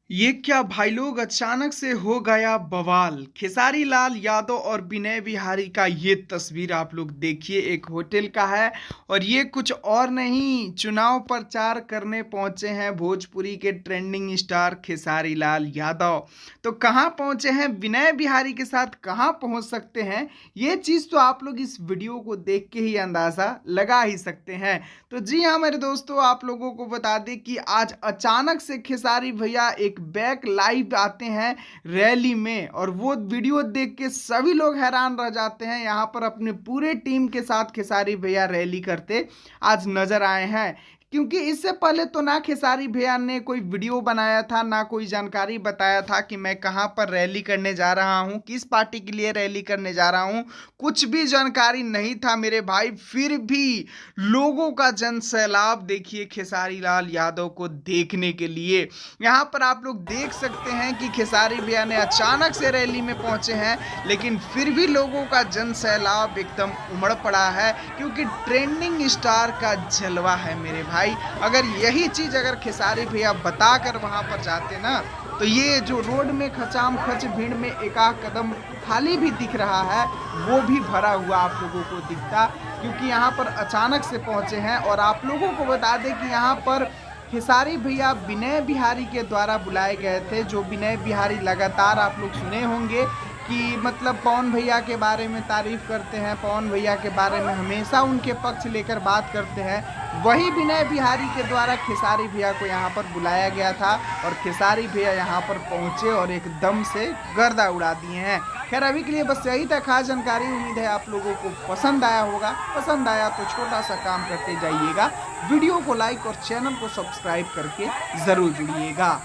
ये क्या भाई लोग, अचानक से हो गया बवाल। खेसारी लाल यादव और विनय बिहारी का ये तस्वीर आप लोग देखिए, एक होटल का है और ये कुछ और नहीं, चुनाव प्रचार करने पहुंचे हैं भोजपुरी के ट्रेंडिंग स्टार खेसारी लाल यादव। तो कहां पहुंचे हैं विनय बिहारी के साथ, कहां पहुंच सकते हैं, ये चीज़ तो आप लोग इस वीडियो को देख के ही अंदाज़ा लगा ही सकते हैं। तो जी हाँ मेरे दोस्तों, आप लोगों को बता दें कि आज अचानक से खेसारी भैया एक बैक लाइव आते हैं रैली में, और वो वीडियो देख के सभी लोग हैरान रह जाते हैं। यहाँ पर अपने पूरे टीम के साथ खेसारी भैया रैली करते आज नजर आए हैं। क्योंकि इससे पहले तो ना खेसारी भैया ने कोई वीडियो बनाया था, ना कोई जानकारी बताया था कि मैं कहाँ पर रैली करने जा रहा हूँ, किस पार्टी के लिए रैली करने जा रहा हूँ, कुछ भी जानकारी नहीं था मेरे भाई। फिर भी लोगों का जन सैलाब देखिए खेसारी लाल यादव को देखने के लिए। यहाँ पर आप लोग देख सकते हैं कि खेसारी भैया ने अचानक से रैली में पहुंचे हैं, लेकिन फिर भी लोगों का जन सैलाब एकदम उमड़ पड़ा है, क्योंकि ट्रेंडिंग स्टार का जलवा है मेरे भाई। अगर यही चीज अगर खेसारी भैया बताकर वहां पर जाते ना, तो ये जो रोड में खचाम खच भीड़ में एक आध कदम खाली भी दिख रहा है, वो भी भरा हुआ आप लोगों को दिखता। क्योंकि यहाँ पर अचानक से पहुंचे हैं। और आप लोगों को बता दें कि यहाँ पर खेसारी भैया विनय बिहारी के द्वारा बुलाए गए थे। जो विनय बिहारी लगातार आप लोग सुने होंगे कि मतलब पवन भैया के बारे में तारीफ करते हैं, पवन भैया के बारे में हमेशा उनके पक्ष लेकर बात करते हैं। वही विनय बिहारी के द्वारा खेसारी भैया को यहाँ पर बुलाया गया था, और खेसारी भैया यहाँ पर पहुँचे और एकदम से गर्दा उड़ा दिए हैं। खैर अभी के लिए बस यही था खास जानकारी। उम्मीद है आप लोगों को पसंद आया होगा। पसंद आया तो छोटा सा काम करते जाइएगा, वीडियो को लाइक और चैनल को सब्सक्राइब करके ज़रूर जुड़िएगा।